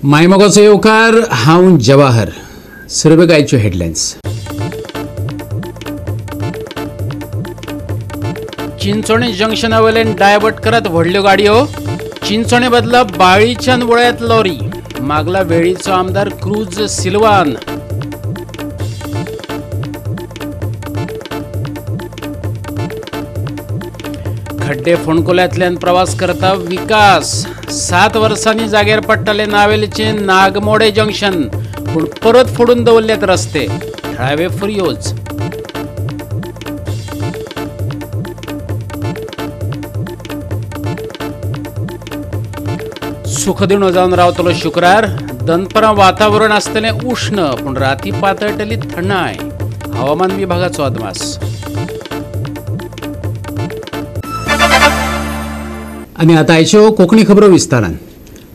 मायमोगाचो येवकार हांव जवाहर. सुरबेगायच्यो हेडलायन्स. चिंचोणे जंक्शना वयल्यान डायवर्ट करत व्हडल्यो गाडयो. चिंचोणे बदला बाळीच्यान वळ्यात लॉरी. मागला वेळीचो आमदार क्रूज सिल्वान. खड्डे फोंडकुल्यांतल्यान प्रवास करता विकास. 7 वर्सांनी जाग्यार पडटले नावेलीचे नागमोडे जंक्शन, पूण परत फोडून दवरल्यात रस्ते. थळावे फुर्योज. सुखदिणो जावन रावतलो शुक्रार. दनपरां वातावरण आसतलें उष्ण, पूण राती पातळटली थंडाय. हवामान विभागाचो अदमास. आनी आतां आयच्यो कोंकणी खबरो विस्तारान.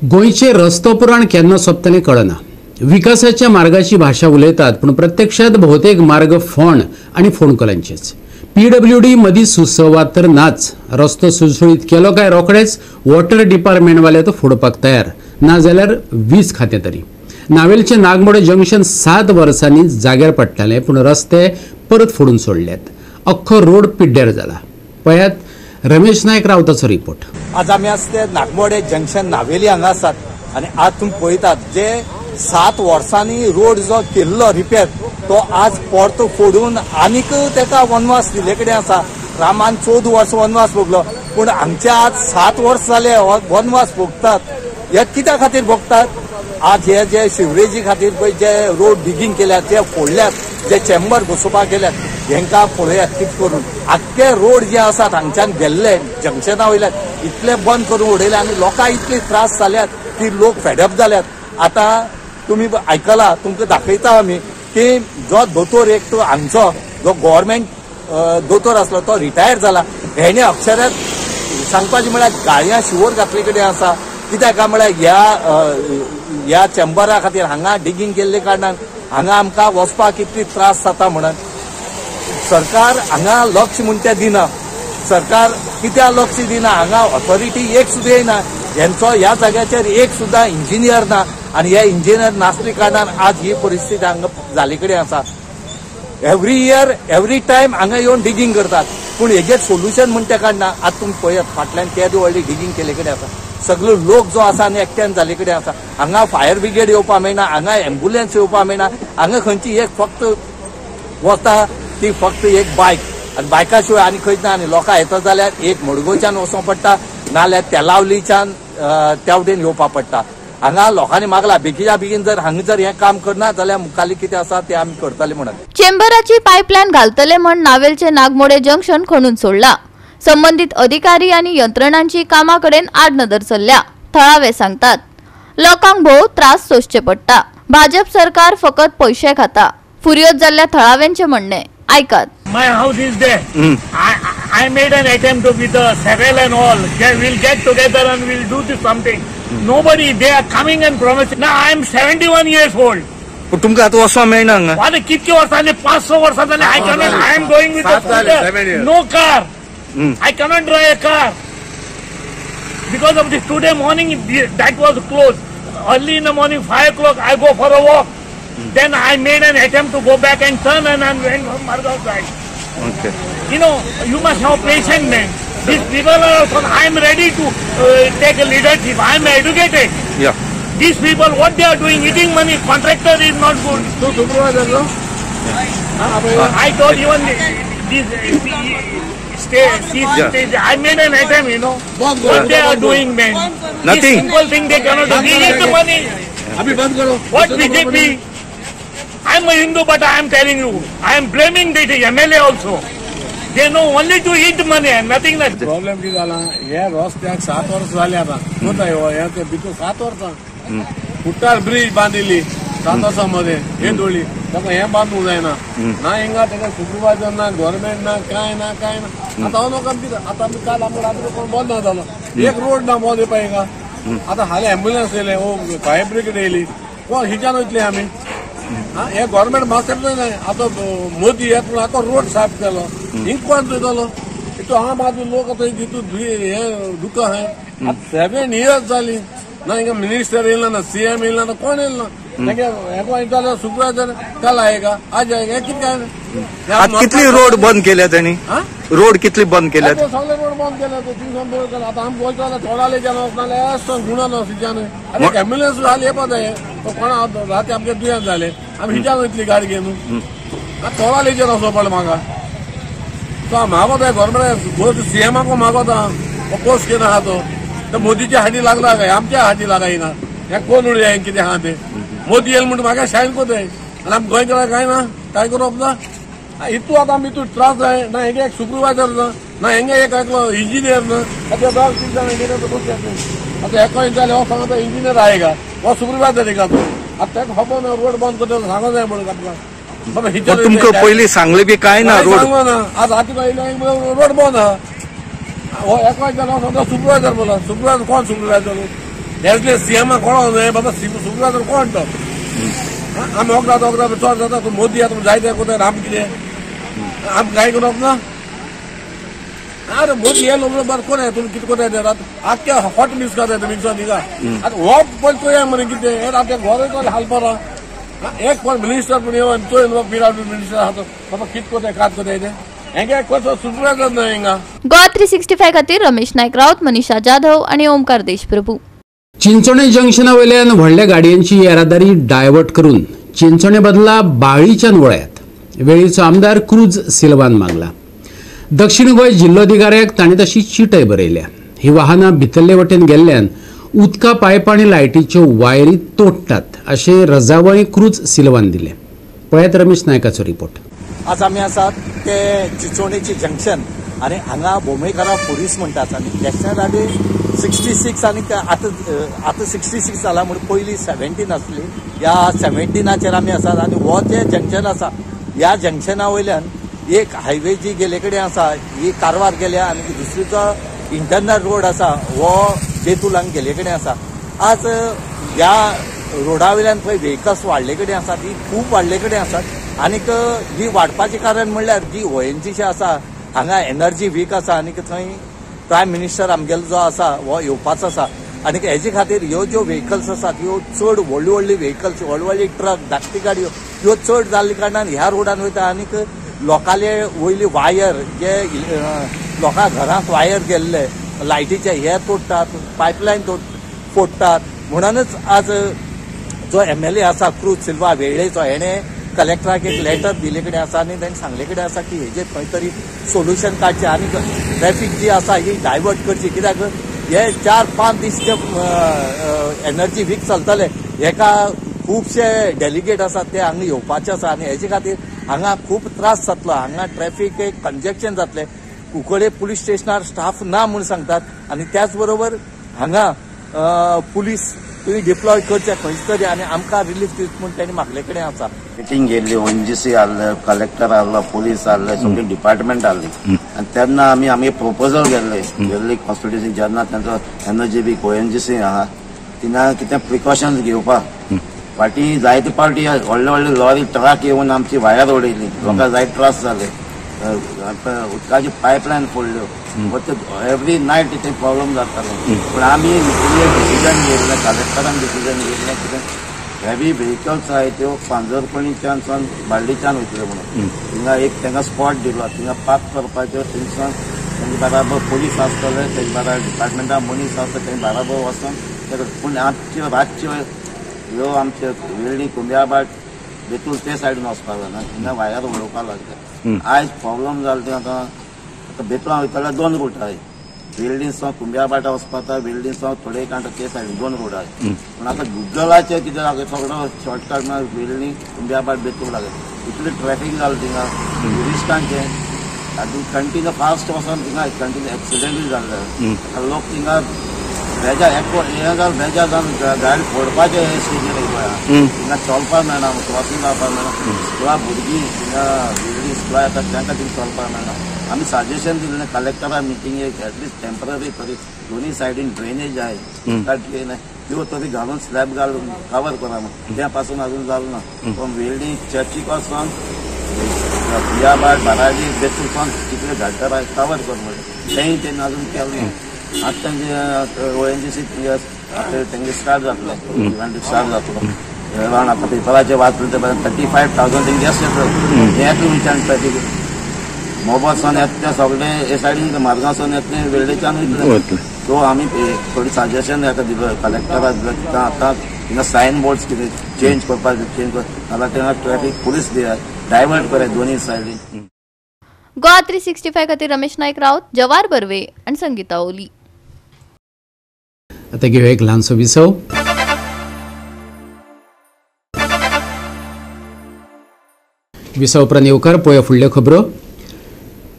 गोंयचे रस्तो पुराण केन्ना सोंपतलें कळना. विकासाच्या मार्गाची भाशा उलयतात, पूण प्रत्यक्षात भोवतेक मार्ग फोंड आनी फोंडकुलांचेच. PWD मदीं सुसंवाद तर नाच. रस्तो सुळसुळीत केलो काय रोखडेच वॉटर डिपार्टमेंटवाले तो फोडपाक तयार, ना जाल्यार 20 खातें तरी. नावेलचे नागमोडे जंक्शन 7 वर्सांनी जाग्यार पडटालें, पूण रस्ते परत फोडून सोडल्यात. अख्खो रोड पिड्ड्यार जाला. पळयात रमेश नायक रावताचो रिपोर्ट. आज आमी आसते नागमोडे जंक्शन नावेली हांगा आसात आनी आज तुमी पळयतात जे 7 वर्सांनी रोड जो केल्लो रिपेर तो आज परतो फोडून आनीक तेका वनवास दिले कडेन आसा. रामान 14 वर्स वनवास भोगलो, पूण हांगचे आज 7 वर्स जाले वनवास भोगतात. हे कित्या खातीर भोगतात? आज हे जे शिवरेजी खातीर पळय जे रोड डिगींग केल्यात, जे फोडल्यात, जे चेंबर बसोवपाक गेल्यात, हेंकां पळयात कितें करून. आख्खे रोड जे आसात हांगच्यान गेल्ले जंक्शना वयल्यान इतले बंद करून उडयले आनी लोकांक इतले त्रास जाल्यात की लोक फेडअप जाल्यात. आतां तुमी आयकला, तुमकां दाखयता आमी की जो दोतोर एक तो हांगचो जो गव्हर्मेंट दोतोर आसलो तो रिटायर जाला. हेणे अक्षरात सांगपाचें म्हळ्यार गाळयां शिवोर घातले कडेन आसा. कित्याक काय म्हळ्यार ह्या चेंबरा खातीर हांगा डिगींग केल्ले कारणान हांगा आमकां वचपाक इतली त्रास जाता म्हणून. सरकार हांगा लक्ष म्हूण तें दिना. सरकार कित्याक लक्ष दिना? हांगा ऑथॉरिटी एक सुद्दां येना. हेंचो ह्या जाग्याचेर एक सुद्दां इंजिनियर ना आनी हे इंजिनियर नासले कारणान आज ही परिस्थिती हांगा जाले कडेन आसा. एवरी इयर एवरी टायम हांगा येवन डिगींग करतात, पूण हेजेर सोल्युशन म्हूण तें काडना. आतां तुमी पळयात फाटल्यान केदी व्हडली डिगींग केले कडेन आसा. सगळो लोक जो आसा आनी एकट्यान जाले कडेन आसा. हांगा फायर ब्रिगेड येवपा मेळना, हांगा एम्बुलन्स येवपा मेळना. हांगा खंयची एक फक्त वता ती फक्त एक बायक आनी बायका शिवाय आनी खंयच ना. आनी लोकां येता जाल्यार एक मडगोच्यान वचों पडटा, नाल्यार तेलावलीच्यान तेवटेन येवपा पडटा. हांगा लोकांनी मागला बेगीच्या बेगीन जर हांगा जर हें काम करना जाल्यार मुखाल्ली कितें आसा तें आमी करतले म्हणून. चेंबराची पायपलायन घालतले म्हण नावेलचे नागमोडे जंक्शन खणून सोडला. संबंधित अधिकारी आणि यंत्रणांची कामाकडेन आडनदर चल्ल्या, थळावे सांगतात. लोकांक भोव त्रास सोंसचे पडटा. भाजप सरकार फकत पैसे खाता. फुर्योज जाल्ल्या थळाव्यांचे म्हणणे ऐकात. My house is there. I made an attempt with the Sevel and all. We'll get together and we'll do this something. Nobody, they are coming and promising. Now I am 71 years old. पूण तुमकां आतां वचपाक मेळना हांगा. आतां कितके वर्सां जाले? 500 वर्सां जाले. I cannot. I am going with a scooter. No car. I cannot drive a car because of this. Today morning that was closed. Early in the morning 5 o'clock I go for a walk. Then I made an attempt to go back and turn and went from Margaon side. Okay. You know, you must have patience, man. These people are also, I am ready to take a leadership. I am educated. Yeah. These people, what they are doing, eating money, contractor is not good. So, supervisor, no? I told even this I made an attempt, you know. What they are doing, man. Nothing. This simple thing they cannot do. They eat the money. What BJP? I am a Hindu, but I am telling you, I am blaming the MLA also. They know only to eat money and nothing else. Problem कितें जाला? हे रस्त्याक 7 वर्स जाली आतां. कोता हे भितर 7 वर्सां. कुट्टार ब्रिज बांदिल्ली 7 वर्सां मध्ये हे दोळी. ताका हें बांदूंक जायना. ना हिंगा ताका सुपरवायझर ना, गव्हर्नमेंट ना, कांय ना. आतां हांव लोकांक कितें आतां आमी काल आमकां रात्री कोण बंद ना जालो. एक रोड ना बंद येवपा हिंगा. आतां हालीं एम्बुलन्स येयले, फायर ब्रिगेड येयली. कोण हिच्यान वयतले आमी? हे गव्हर्नमेंट मागता नाही. आता मोदी येतो आतां रोड साफ केलो. हिंग कोण दितलो? तो हांगा बाजू लोक आतां तितून हे दुकां आहाय. 7 years जाली. ना हिंगा मिनिस्टर येईल ना सीएम येईल ना कोण येईल ना सुपरवायझर काल आएगा आज आएगा किती आज कितली रोड बंद केल्या त्यांनी रोड कितली बंद केल्यात सगळे रोड बंद केले दिवस आता आम बोलतो थोडाले जाणं गुन्हा नसल्याने अरे ॲम्ब्युलन्स झाली पण आहे कोणा राहते आमचे दुय्यात झाले आम्ही हिच्यानं इथली गाडी घेऊन थोडाले जाणं असं पडलं मागा तो मागवत आहे गव्हर्नमेंट सीएमआको मागवता पोस्ट केला हा तो मोदीच्या हाती लागला काय आमच्या हाती लागायना या कोण उडे आहे किती हा ते मोदी येईल म्हणून मागा शाळेत कोत आहे आणि आम्ही गोय करा काय ना काय करू आपला इतू आता आम्ही इतू त्रास आहे ना हेंगे एक सुपरवायझर ना हेंगे एक इंजिनियर ना आता 10 जण आता एका इंचाले हो सांगता इंजिनियर आहे का व सुपरवायझर आहे का तो आता हबो ना रोड बंद करतो सांगत आहे म्हणून आपला तुमका पहिली सांगले बी काय ना रोड सांगू ना आज हाती रोड बंद एका इंचाले सांगता सुपरवायझर बोला सुपरवायझर कोण सुपरवायझर यातले सीएम कोण नाही बाबा सुपरवायझर कोण तो आम्ही ओगदा विचार जाता तू मोदी आता जायचं कुठे राम किती आम्ही काय करू ना अरे मोदी हे लोक बरं कोण आहे तुम्ही किती कोण आहे आख्या हॉट मिस करताय तुम्ही निघा आता हो बोलतोय म्हणे किती आपल्या घर हाल परा एक पण मिनिस्टर पण येऊन तो पिरामिड मिनिस्टर हा बाबा किती कोण आहे कात कोण आहे हेंगे कसं सुपरवायझर नाही हेंगा गो 365 खातीर रमेश नायक राऊत, मनीषा जाधव आणि ओमकार देशप्रभू. चिंचोणे जंक्शनावयल्यान व्हडल्या गाडयांची येरादारी डायवर्ट करून चिंचोणे बदला बाळीच्या वळ्यात वेळीचो आमदार क्रूज सिल्वान मागला. दक्षिण गोंय जिल्लोधिकाऱ्याक ताणें तशी चिटय बरयल्या. ही वाहनां भितरले वटेन गेल्ल्यान उदका पायप आनी लायटीच्यो वायरी तोडटात अशें रजावळी क्रूज सिल्वान दिले. पळयात रमेश नायकाचो रिपोर्ट. आज आम्ही आसात ते चिंचोणेची जंक्शन आणि हांगा भोमेकारा पुरीस म्हणटात आणि त्याच्या आधी 66 आणि आता 66 जाला म्हणून पयली 17 आसली. या 17चेर आमी आसात आणि हो जे जंक्शन आसा ह्या जंक्शना वयल्यान एक हायवे जी गेले कडेन आसा ही कारवार गेल्या आणि दुसरीचो इंटरनल रोड आसा हो बेतुलांक गेले कडेन आसा. आज ह्या रोडा वयल्यान थंय व्हेकल्स वाडले कडेन आसात, ही खूब वाडले कडेन आसात आणि ही वाडपाचें कारण म्हणल्यार जी ONGC आसा हांगा एनर्जी वीक आसा आणि थंय प्रायम मिनिस्टर आमगेलो जो आसा हो येवपाचो आसा आणि हेजे खातीर ह्यो ज्यो व्हेकल्स आसात ह्यो चड व्हडली व्हेकल्स व्हडली ट्रक धाकटी गाडयो ह्यो चड जाल्ले कारणान ह्या रोडान वयता आणि लोकांले वयली वायर जे लोकां घरांत वायर गेल्ले लायटीचे हे तोडटात, पायपलायन फोडटात. म्हणूनच आज जो MLA आसा क्रूज सिल्वा वेळेचो हेणे कलेक्टराक एक लेटर दिले कडेन आसा आणि तांणी सांगले कडेन आसा की हेजे खंय तरी सोल्युशन काडचें आणि ट्रॅफिक जी आसा ही डायवर्ट करची. कित्याक हे 4-5 दीस जे एनर्जी वीक चलतले हेका खुबशे डेलिगेट आसात ते हांगा येवपाचे आसा आणि हेजे खातीर हांगा खूब त्रास जातलो. हांगा ट्रॅफिक एक कंजेक्शन जातलें. कुंकळे पुलीस स्टेशनार स्टाफ ना म्हूण सांगतात आणि त्याच बरोबर हांगा पुलीस तुम्ही डिप्लॉय करचे खंयच तरी आणि आमकां रिलीफ दिवचे म्हूण तांणी मागले कडेन आसा. मिटींग गेल्ली ONGC आहले, कलेक्टर आहलो, पोलीस आहले, सगळी डिपार्टमेंट आहली आणि तेन्ना आमी प्रपोजल गेल्ली कॉन्स्टिट्युशन जेन्ना तांचो एनर्जी वीक ONGC आहा तिना कितें प्रिकॉशन्स घेवपाक फाटीं जायते पार्टी व्हडले लॉरी ट्रक येवन आमची वायर उडयली, लोकांक जायते त्रास जाले, उदकाची पायपलायन फोडल्यो. एवरी नायट इथे प्रॉब्लेम जाताले. पण आमी डिसिजन घेतलें, कलेक्टरान डिसिजन घेतलें कितें हेवी व्हेकल्स आहाय त्यो पांजरपणीच्यान सावन बाळ्ळीच्यान वयतल्यो म्हणून थिंगा एक तांकां स्पॉट दिलो, थिंगा पार्क करपाच्यो. थंयसान तांचे बराबर पुलीस आसतले, तांचे बराबर डिपार्टमेंटा मनीस आसता, तांचे बराबर वचून. पूण आमच्यो रातच्यो ह्यो आमच्यो वेळणी कुंब्याबाट बेतूल ते सायडीन वचपाक जायना, थिंगा वायर उडोवपाक लागले. आयज प्रॉब्लेम जालो ते आतां बेतूला वयताल्या 2 रूट आहाय. वेल्डीन सावन कुंब्याबाटा वचपाक, वेल्डीन सावन थोडे कांटा ते सायडीन 2 रोड आहाय. पूण आतां गुगलाचेर कितें लागले सगळो शॉर्टकट वेल्डी कुंब्याबाट बेतूल लागले. इतलें ट्रॅफिक जालें थिंगा ट्युरिस्टांचें आनी कंटिन्यू फास्ट वचोन थिंगा कंटिन्यू एक्सिडेंटूय जाल्ले. लोक थिंगा बेजार हे जावन बेजार जावन गाडी फोडपाचे हे स्टेजीर गोंया थिंगा चलपाक मेळना, क्रॉसींग जावपाक मेळना. किंवा भुरगीं थिंगा वेल्डी स्कुला येतात तांकां थिंगा चलपाक मेळना. आमी सजेशन दिलें कलेक्टरा मिटींगेक एटलीस्ट टेम्पररी तरी दोनी सायडीन ड्रेनेज आहाय त्यो तरी घालून स्लॅब घालून कवर करा म्हणून. त्या पासून अजून जालो ना. पण वेल्डी चर्चीक वचोन बियाबाट बालाजी बेतूल सावन कितले घालता कवर कर म्हणून तेंय तेन्ना अजून केलें. आतां तांचे ONGC तेंगे स्टार्ट जातले इव्हेंट स्टार्ट जातलो अरावंड आतां पेपराचेर वाचले ते 35,000 तेंगे गेस्ट येतले हे विचार ट्रॅफिक मोबासून येतले सगळे हे सायडीन मार्गासून येतले वेल्डेच्यान वयतले सो आमी थोडी सजेशन हेका दिलो कलेक्टराक दिलो की आतां थिंगा सायन बोर्ड्स कितें चेंज करपाक चेंज नाल्यार थिंगा ट्रॅफिक पुलीस दियात डायवर्ट करात दोन्ही सायडीन. गोवा 365 खातीर रमेश नायक रावत, जवार बर्वे आणि संगीता ओली. आता घेऊया एक ल्हानसो विसव. विसव उपरांत येवकार पळोवया फुडल्यो खबरो.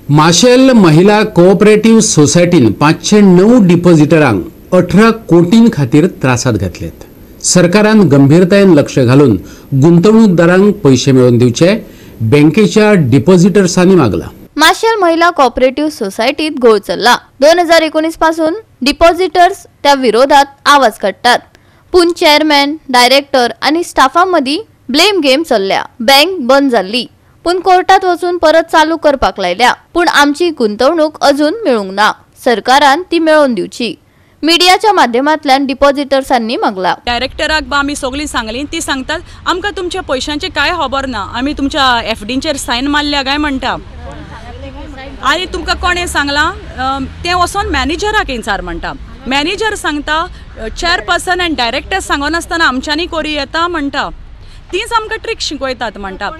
माशेल महिला कोऑपरेटिव्ह सोसायटीन 509 डिपॉझिटरांक 18 कोटीं खातीर त्रासात घातलेत. सरकारान गंभीरतायेन लक्ष घालून गुंतवणूकदारांक पैसे मेळोवन दिवचे बँकेच्या डिपॉझिटर्सांनी मागला. माशेल महिला कोऑपरेटिव्ह सोसायटीत घोळ चल्ला. 2019 पासून डिपॉझिटर्स त्या विरोधात आवाज काढतात. पूण चेअरमॅन, डायरेक्टर आणि स्टाफांमदी ब्लेम गेम चल्ल्या. बँक बंद जाल्ली पूण कोर्टात वचून परत चालू करपाक लायल्या. पूण आमची गुंतवणूक अजून मेळूंक ना. सरकारान ती मेळोवन दिवची मीडियाच्या माध्यमांतल्यान डिपॉझिटर्सांनी मागला. डायरेक्टराक आमी सगळीं सांगली ती सांगतात आमकां तुमच्या पैशांचे काय खबर ना, आमी तुमच्या FDचेर सायन मारल्या काय म्हणटा. आनी तुमकां कोणें सांगलां तें वचोन मॅनेजराक विचार म्हणटा. मॅनेजर सांगता चेअरपर्सन आनी डायरेक्टर सांगनासतना आमच्यांनी कोरी येता म्हणटा. तीच आमकां ट्रिक शिकयतात म्हणटा.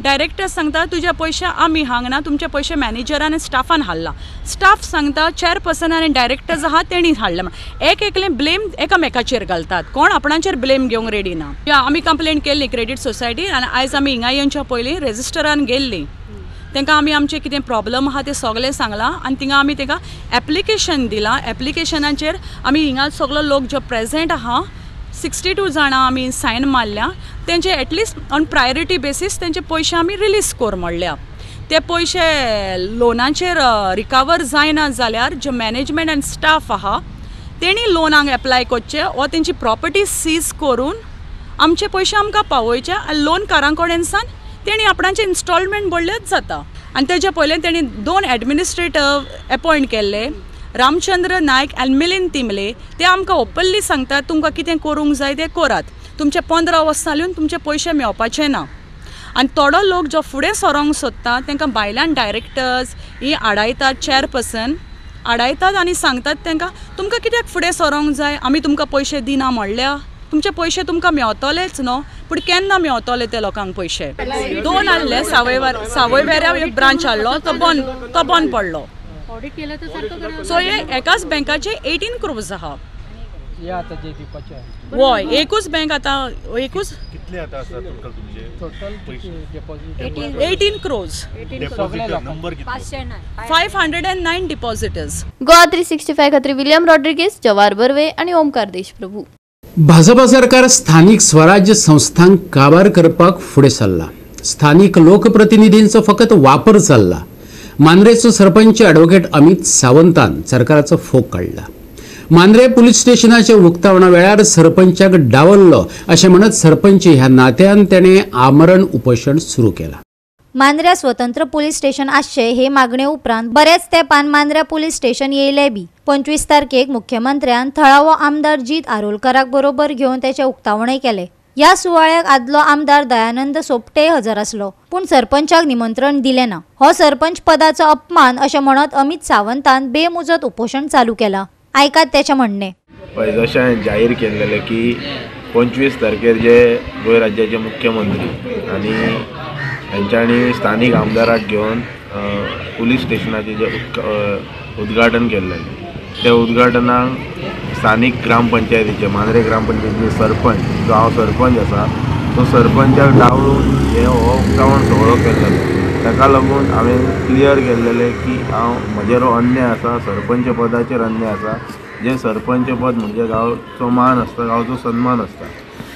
डायरेक्टर सांगता तुझे पैसे आमी हांगना, तुमचे पैसे मॅनेजरान स्टाफान हाडला. स्टाफ सांगता चेअरपर्सन आनी डायरेक्टर्स आहा तेणी हाडला. एकलें ब्लेम एकामेकाचेर घालतात. कोण आपणाचेर ब्लेम घेवंक रेडी ना. आमी कंप्लेंट केल्ली क्रेडीट सोसायटी आनी आयज आमी हिंगा येवच्या पयलीं रेजिस्टरान गेल्ली. तांकां आमी आमचे कितें प्रॉब्लम आहा ते सगळें सांगलां आनी थिंगा आमी तांकां एप्लिकेशन दिलां. एप्लिकेशनाचेर आमी हिंगा सगळो लोक जो प्रेजेंट आहा 62 जाणां आमी सायन मारल्या. तेंचे एटलिस्ट ऑन प्रायोरिटी बेसीस तेंचे पैसे आमी रिलीज कोर म्हणल्या. ते पैसे लोनाचेर रिकवर जायना जाल्यार जे मॅनेजमेंट आनी स्टाफ आहा तेणी लोनाक एप्लाय करचे वा तेंची प्रॉपर्टी सीज करून आमचे पैसे आमकां पावोवचे. लोन कारांकडेनसान तेणी आपणाचे इन्स्टॉलमेंट भरलेच जाता. आनी तेजे पयले तेणी 2 एडमिनिस्ट्रेटर अपॉयंट केल्ले, रामचंद्र नायक आनी मिलिंद तिमले. ते आमकां ओपनली सांगतात तुमकां कितें करूंक जाय तें करात. तुमचे 15 वर्सां जावन तुमचे पैसे मेळपाचे ना. आनी थोडो लोक जो फुडें सरोंक सोदता तांकां भायल्यान डायरेक्टर्स ही आडायतात, चेअरपर्सन आडायतात आनी सांगतात तांकां तुमकां कित्याक फुडें सरोंक जाय, आमी तुमकां पैसे दिना म्हणल्या. तुमचे पैसे तुमकां मेळतलेच न्हू, पूण केन्ना मेळतले ते लोकांक पैसे. 2 हाडले सावयवेऱ्या एक ब्रांच हाडलो तो बंद पडलो. सो हे एकाच बँकाचे 18 क्रोर्स आहा. वय एकूच बँक आतां एकूच 18 क्रोर्स 509 डिपॉझिटर्स. गोवा 365 खातीर विलियम रॉड्रिगीस, जवार बर्वे आणि ओमकार देशप्रभू. भाजपा सरकार स्थानिक स्वराज्य संस्थांक काबार करपाक फुडें सरला. स्थानिक लोकप्रतिनिधींचो फकत वापर चल्ला. मांद्रेचो सरपंच ॲडव्होकेट अमित सावंतान सरकाराचो फोग काढला. मांद्रे पुलीस स्टेशनाच्या उक्तावणा वेळार सरपंचाक डावल्लो अशें म्हणत सरपंच ह्या नात्यान तेणें आमरण उपोशण सुरू केलां. मांद्र्या स्वतंत्र पुलीस स्टेशन आसचे हे मागणे उपरांत बरेच तेंपान मांद्र्या पुलीस स्टेशन येयले बी. 25 तारखेक मुख्यमंत्र्यान थळावो आमदार जीत आरोलकाराक बरोबर घेवन त्याचे उक्तावणय केले. या सुवाळ्याक आदलो आमदार दयानंद सोपटे हजर आसलो, पूण सरपंचाक निमंत्रण दिले ना. हो सरपंच पदाचो अपमान अशें म्हणत अमित सावंतान बेमुजत उपोशण चालू केला. आयकात त्याचे म्हणणे. जशें जाहीर केल्लें की 25 तारखेर जे गोंय राज्याचे मुख्यमंत्री आनी तांच्यांनी स्थानीक आमदाराक घेवन पुलीस स्टेशनाचें जे उद्घाटन केल्लें त्या उद्घाटनाक स्थानीक ग्रामपंचायतीचे मांद्रे ग्रामपंचायतीचे सरपंच जो हांव सरपंच आसा तो सरपंचाक डावळून हे हो उक्तावण सोहळो केल्लो. ताका लागून हांवें क्लियर केल्लेलें की म्हजेर हो अन्याय आसा, सरपंच पदाचेर अन्याय आसा. जें सरपंच पद म्हणजे गांवचो मान आसता, गांवचो सन्मान आसता.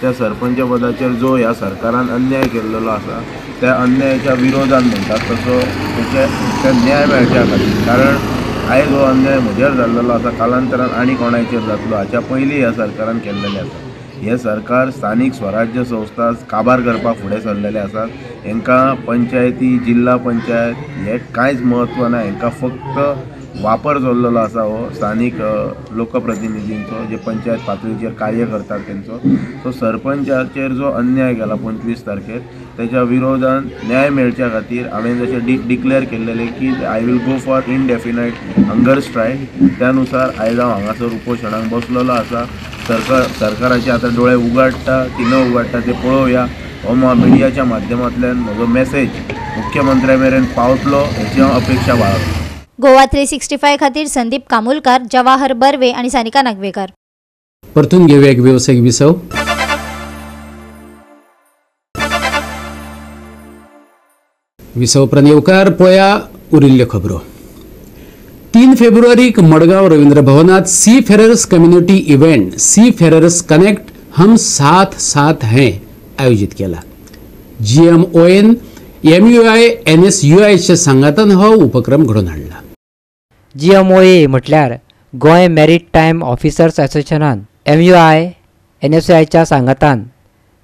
त्या सरपंच पदाचेर जो ह्या सरकारान अन्याय केल्लो आसा त्या अन्यायाच्या विरोधान म्हणटात तसो तेचे न्याय मेळच्या खातीर. कारण आयज हो अन्याय म्हजेर जाल्लो आसा, कालांतरान आनी कोणाचेर जातलो हाच्या पयलीं ह्या सरकारान केल्लेलें आसा. हे सरकार स्थानीक स्वराज्य संस्था काबार करपाक फुडें सरलेले आसात. हांकां पंचायती जिल्हा पंचायत हे कांयच म्हत्व ना. हांकां फक्त वापर जाल्लो आसा हो स्थानीक लोकप्रतिनिधींचो जे पंचायत पातळीचेर कार्य करतात तेंचो. सो सरपंचाचेर जो अन्याय केला 25 तारखेर तेच्या विरोधान न्याय मेळच्या खातीर हांवें जशें डिक्लेअर केल्लेलें की I will go for indefinite hunger strike. त्यानुसार आयज हांव हांगासर उपोशणाक बसलेलो आसा. सरकाराचे आतां डोळे उगडटा की न उगडटा ते पळोवया. हो मिडियाच्या माध्यमांतल्यान म्हजो मेसेज मुख्यमंत्र्या मेरेन पावतलो हेची हांव अपेक्षा बाळगतां. गोवा 365 खातीर संदीप कामुलकार, जवाहर बर्वे आणि सानिका नागवेकर. परतून घेऊया एक व्यावसायिक विसव. विसव उपरांत येवकार पळया उरिल्ल्यो खबरो. 3 फेब्रुवारीक मडगांव रवींद्र भवनात सी फेरर्स कम्युनिटी इव्हेंट सी फेरर्स कनेक्ट हम साथ साथ हैं आयोजित केला. GMON MUI NSUIच्या सांगातान हो उपक्रम घडोवन हाडला. GMOA म्हटल्यार गोंय मॅरीटायम ऑफिसर्स असोसिएशनान MUI NSUIच्या सांगातान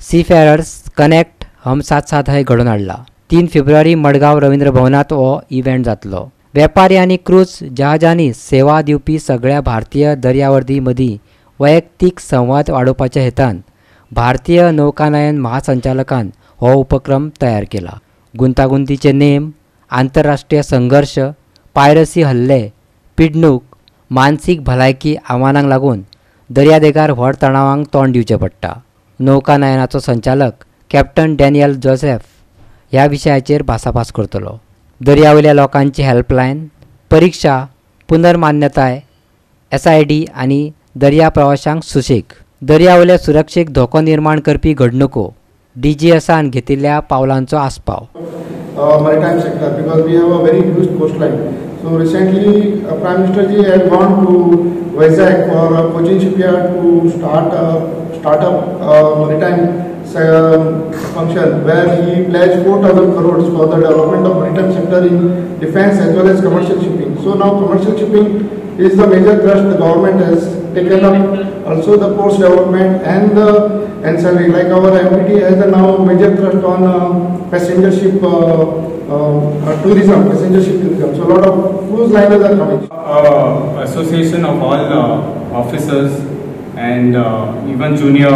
सी फेरर्स कनेक्ट हम साथ साथ हैं घडोवन हाडला. 3 फेब्रुवारी मडगांव रवींद्र भवनात हो इव्हेंट जातलो. वेपारी आनी क्रूज जहाजांनी सेवा दिवपी सगळ्या भारतीय दर्यावर्दी मदीं वैयक्तीक संवाद वाडोवपाच्या हेतान भारतीय नौकानयन महासंचालकान हो उपक्रम तयार केला. गुंतागुंतीचे नेम, आंतरराष्ट्रीय संघर्ष, पायरसी हल्ले, पिडणूक, मानसीक भलायकी आव्हानांक लागून दर्यादेगार व्हड तणावांक तोंड दिवचें पडटा. नौकानयनाचो संचालक कॅप्टन डॅनियल जोसेफ ह्या विशयाचेर भासाभास करतलो. दर्यावयल्या लोकांची हेल्पलायन, परीक्षा, पुनर्मान्यताय, SID आनी दर्या प्रवाशांक सुशेग, दर्यावयल्या सुरक्षेक धोको निर्माण करपी घडणुको, DGSन घेतिल्ल्या पावलांचो आस्पाव. Maritime sector, because we have a very huge coastline. So recently, Prime Minister ji had gone to Vizag for a Cochin shipyard to start up maritime function where he pledged 4,000 crores for the development of maritime sector in defense as well as commercial shipping. So now commercial shipping is the major thrust the government has taken up. Also the ports development and the ancillary, like our MPT has a now major thrust on passenger ship tourism, passenger ship tourism. So a lot of cruise liners are coming. Association of all officers and even junior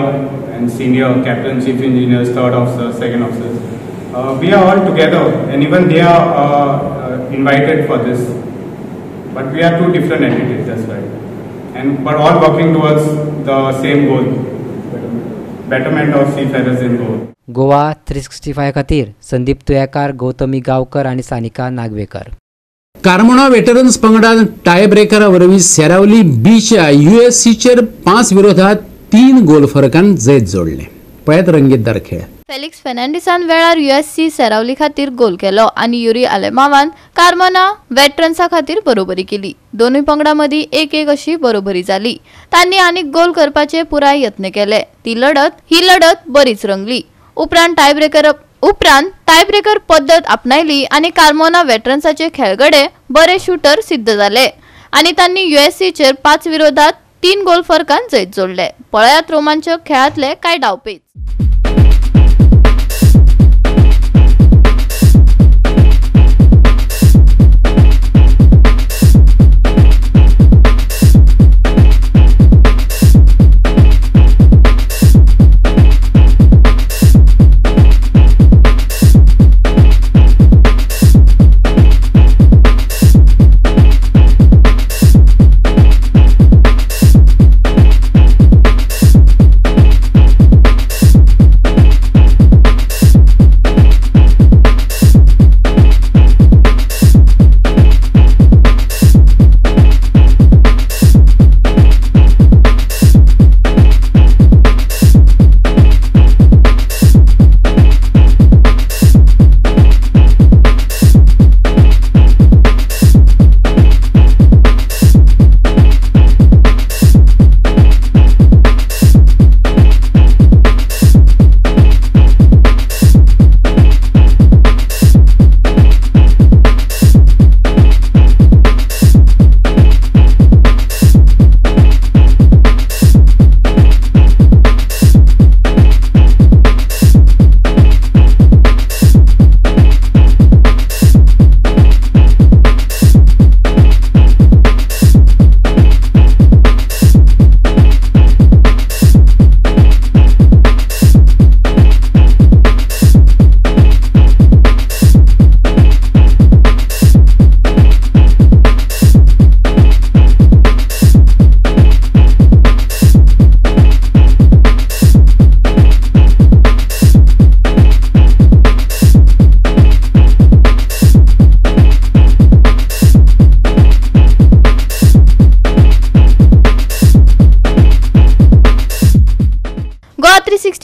and senior captain, chief engineers, third officers, second officers. We are all together, and even they are invited for this. But we are two different entities, that's right. But all working towards the same goal, betterment of seafarers in goal. Goa 365 खातीर संदीप तुयेकार, गौतमी गांवकर आनी Sanika Nagwekar. Carmona veterans पंगडान tie ब्रेकरा वरवीं सेरावली बीच्या USCचेर 5-3 गोल फरकान जैत जोडले. पळयात रंगीतदार खेळ. Felix फेर्नांडीसान वेळार USC सेरावली खातीर गोल केलो आनी युरी आलेमावान कारमोना वेटरन्सा खातीर बरोबरी केली. दोनूय पंगडां मदीं 1-1 अशी बरोबरी जाली. तांणी आनीक गोल करपाचे पुराय यत्न केले. ही लढत बरीच रंगली. उपरांत टायब्रेकर पद्दत आपणायली आनी कारमोना वेटरन्साचे खेळगडे बरे शूटर सिद्ध जाले आनी तांणी USCचेर 5-3 गोल फरकान जैत जोडले. पळयात रोमांचक खेळांतले कांय डावपेच.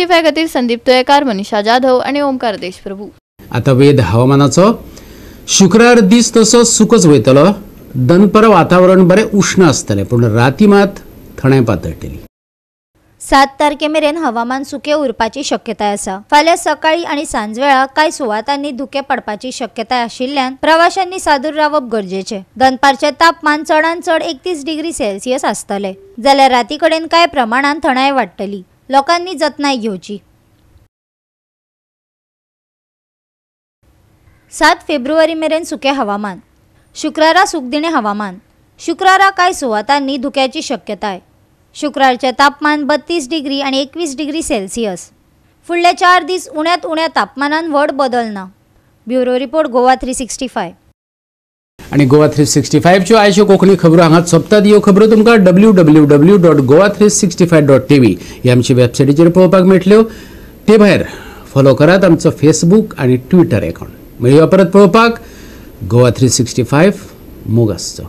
365 खातीर संदीप तुयेकार, मनीषा जाधव आणि ओमकार देशप्रभू. आता वेध हवामानाचो. शुक्रार दीस तसो सुकच वयतलो. दनपार वातावरण बरें उष्ण आसतलें, पूण राती मात थंडाय पातळटली. 7 तारखेमेरेन हवामान सुके उरपाची शक्यताय आसा. फाल्यां सकाळी आणि सांजवेळा कांय सुवातांनी धुके पडपाची शक्यताय आशिल्ल्यान प्रवाशांनी सादूर रावप गरजेचे. दनपारचे तापमान चडांत चड 31 डिग्री सेल्सियस आसतले, जाल्यार राती कडेन कांय प्रमाणात थंडाय वाडटली. लोकांनी जतनाय घेवची. 7 फेब्रुवारी मेरेन सुके हवामान. शुक्रारा सुकदिणे हवामान. शुक्रारा कांय सुवातांनी धुक्याची शक्यताय. शुक्रारचे तापमान 32 डिग्री आणि 21 डिग्री सेल्सियस. फुडले 4 दीस उण्यांत उण्या तापमानान व्हड बदल ना. Bureau report Goa 365. आणि गोवा 365 च्यो आयच्यो कोंकणी खबरो हांगाच सोंपतात. ह्यो खबरो तुमकां www.goa365.tv ह्या आमच्या वेबसायटीचेर पळोवपाक मेळटल्यो. ते भायर फॉलो करात आमचो फेसबूक आणि ट्विटर अकाउंट. मागीर परत पळोवपाक गोवा 365 मोग आसचो.